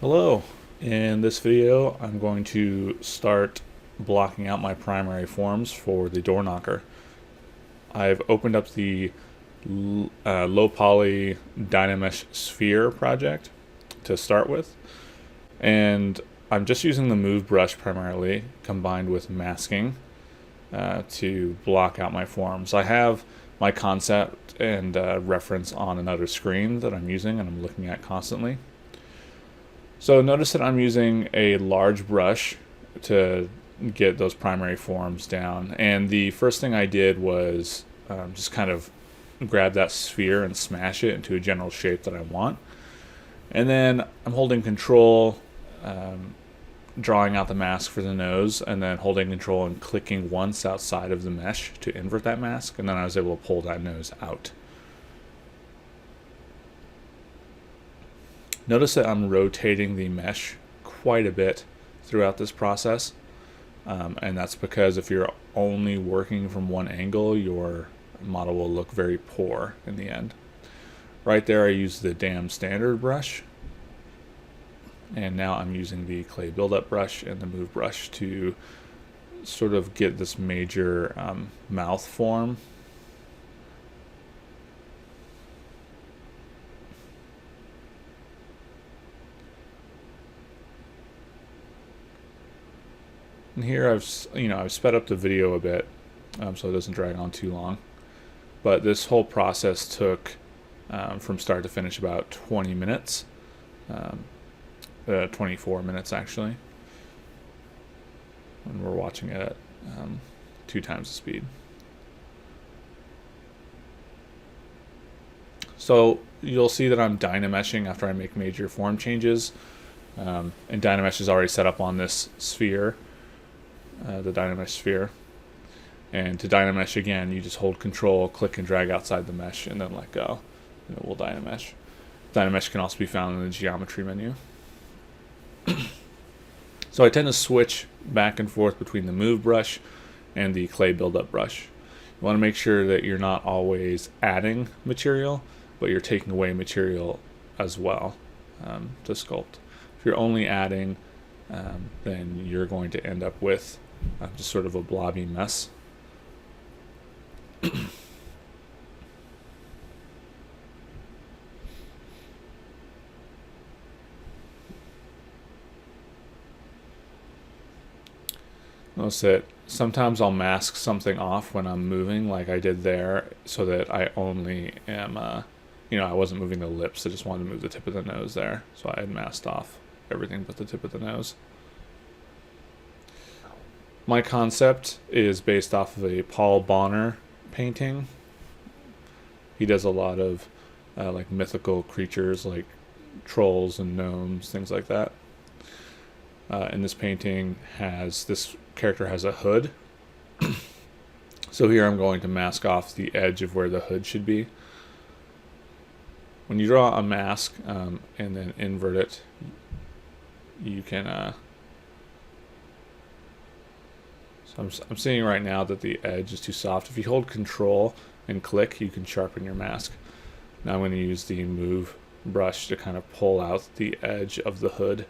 Hello. In this video, I'm going to start blocking out my primary forms for the door knocker. I've opened up the low poly Dynamesh sphere project to start with, and I'm just using the move brush primarily combined with masking to block out my forms. I have my concept and reference on another screen that I'm using and I'm looking at constantly. So notice that I'm using a large brush to get those primary forms down. And the first thing I did was just kind of grab that sphere and smash it into a general shape that I want. And then I'm holding control, drawing out the mask for the nose, and then holding control and clicking once outside of the mesh to invert that mask. And then I was able to pull that nose out. Notice that I'm rotating the mesh quite a bit throughout this process, and that's because if you're only working from one angle, your model will look very poor in the end. Right there I used the damn standard brush, and now I'm using the clay buildup brush and the move brush to sort of get this major mouth form. And here I've sped up the video a bit so it doesn't drag on too long. But this whole process took from start to finish about 20 minutes, 24 minutes actually. And we're watching it at 2 times the speed. So you'll see that I'm dynameshing after I make major form changes. And Dynamesh is already set up on this sphere, the Dynamesh sphere. And to Dynamesh again, you just hold control, click and drag outside the mesh, and then let go. And it will Dynamesh. Dynamesh can also be found in the geometry menu. So I tend to switch back and forth between the move brush and the clay buildup brush. You want to make sure that you're not always adding material, but you're taking away material as well to sculpt. If you're only adding, then you're going to end up with just sort of a blobby mess. Notice that sometimes I'll mask something off when I'm moving, like I did there, so that I only am, I wasn't moving the lips, I just wanted to move the tip of the nose there. So I had masked off everything but the tip of the nose. My concept is based off of a Paul Bonner painting. He does a lot of like mythical creatures like trolls and gnomes, things like that. And this painting this character has a hood. So here I'm going to mask off the edge of where the hood should be. When you draw a mask and then invert it, you can so I'm seeing right now that the edge is too soft. If you hold control and click, you can sharpen your mask. Now I'm going to use the move brush to kind of pull out the edge of the hood.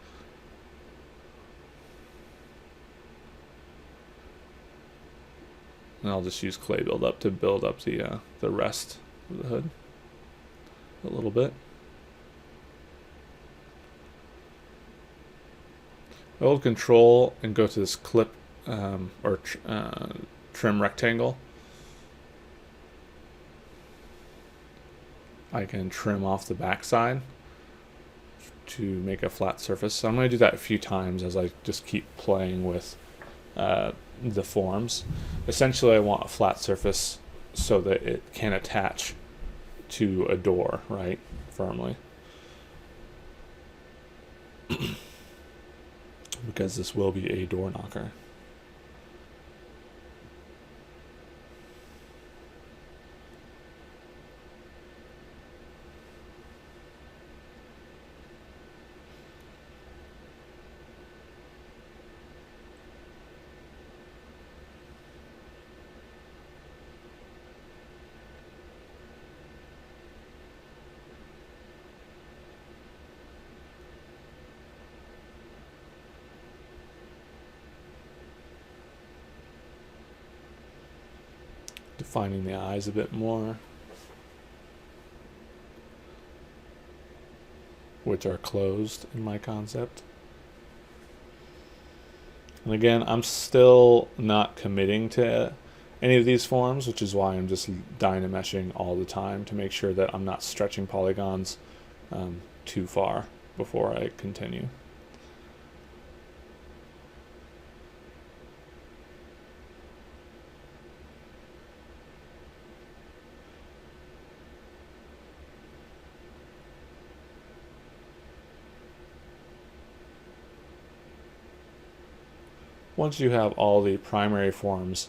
And I'll just use clay buildup to build up the rest of the hood a little bit. I hold control and go to this clip trim rectangle. I can trim off the backside to make a flat surface. So I'm going to do that a few times as I just keep playing with the forms. Essentially, I want a flat surface so that it can attach to a door, right, firmly. Because this will be a door knocker. Finding the eyes a bit more, which are closed in my concept. And again, I'm still not committing to any of these forms, which is why I'm just dynameshing all the time to make sure that I'm not stretching polygons too far before I continue. Once you have all the primary forms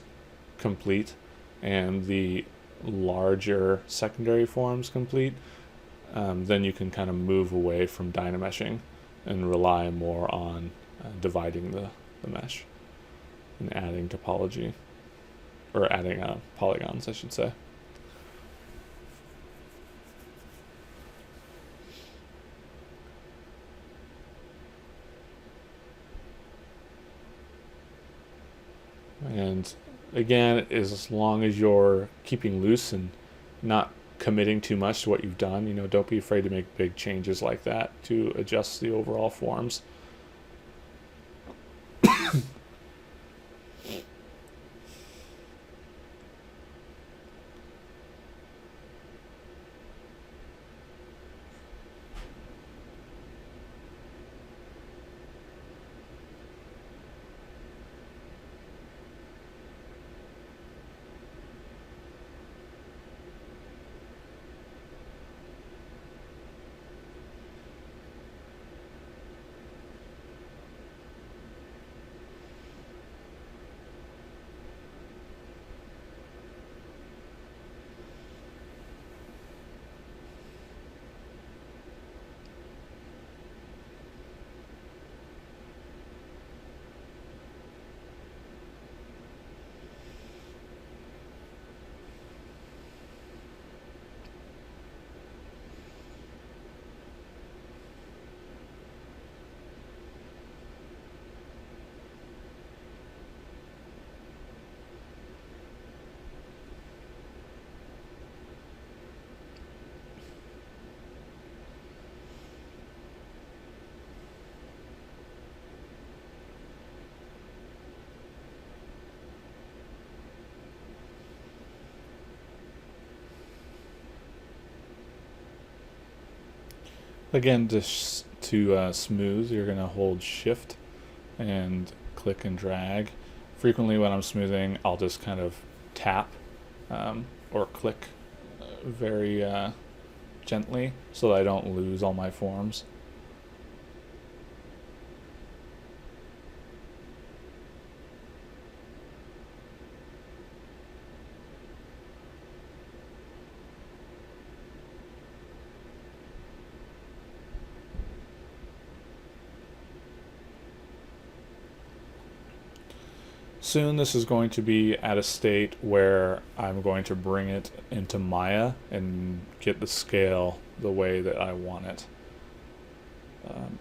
complete and the larger secondary forms complete, then you can kind of move away from dynameshing and rely more on dividing the mesh and adding topology, or adding polygons, I should say. And again, as long as you're keeping loose and not committing too much to what you've done, don't be afraid to make big changes like that to adjust the overall forms. Again, just to smooth, you're going to hold shift and click and drag. Frequently when I'm smoothing, I'll just kind of tap or click very gently so that I don't lose all my forms. Soon this is going to be at a state where I'm going to bring it into Maya and get the scale the way that I want it,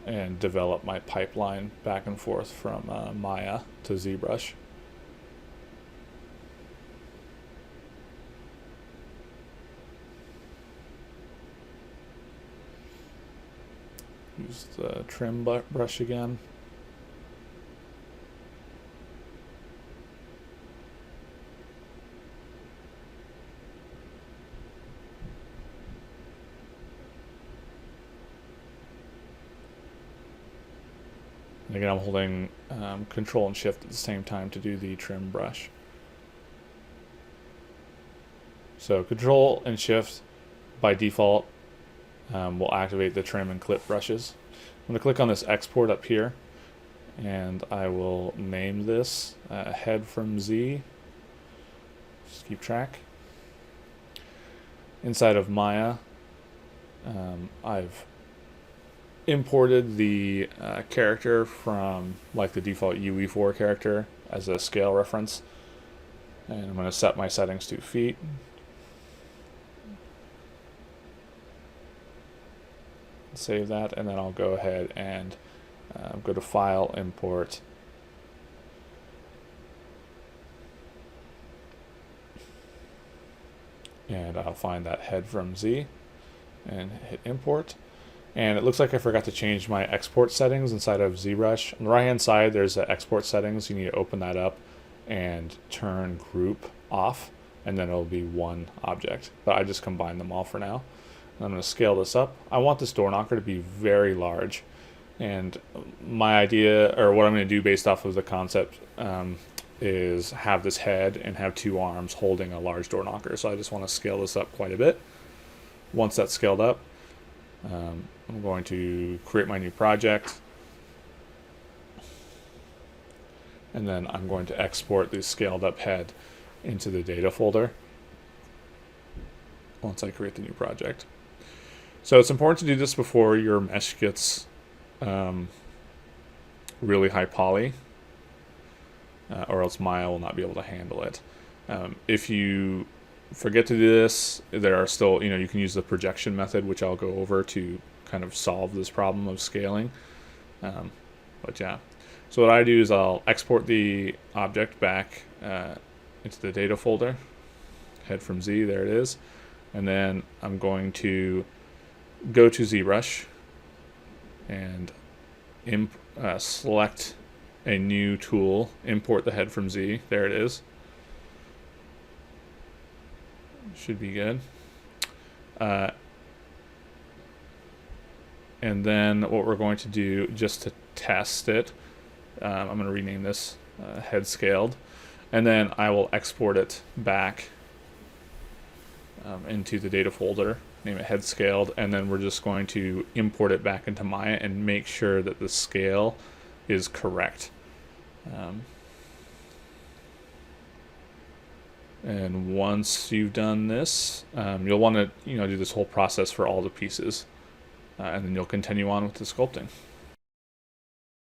and develop my pipeline back and forth from Maya to Zbrush. Use the trim brush again. And again, I'm holding Control and Shift at the same time to do the trim brush. So Control and Shift by default will activate the trim and clip brushes. I'm going to click on this export up here, and I will name this head from Z. Just keep track. Inside of Maya, I've imported the character from like the default UE4 character as a scale reference, and I'm going to set my settings to feet. Save that, and then I'll go ahead and go to File, Import, And I'll find that head from Z and hit import. And it looks like I forgot to change my export settings inside of ZBrush. On the right hand side, there's the export settings. You need to open that up and turn group off, and then it'll be one object. But I just combined them all for now. And I'm going to scale this up. I want this door knocker to be very large. And my idea, or what I'm going to do based off of the concept, is have this head and have two arms holding a large door knocker. So I just want to scale this up quite a bit. Once that's scaled up, I'm going to create my new project, and then I'm going to export the scaled up head into the data folder once I create the new project. So it's important to do this before your mesh gets really high poly, or else Maya will not be able to handle it. If you forget to do this, there are still, you can use the projection method, which I'll go over to kind of solve this problem of scaling. But yeah, so what I do is I'll export the object back into the data folder, head from Z, there it is, and then I'm going to go to ZBrush and select a new tool, import the head from Z, there it is. Should be good. And then what we're going to do, just to test it, I'm going to rename this head scaled, and then I will export it back into the data folder, name it head scaled, and then we're just going to import it back into Maya and make sure that the scale is correct. And once you've done this, you'll want to do this whole process for all the pieces, and then you'll continue on with the sculpting.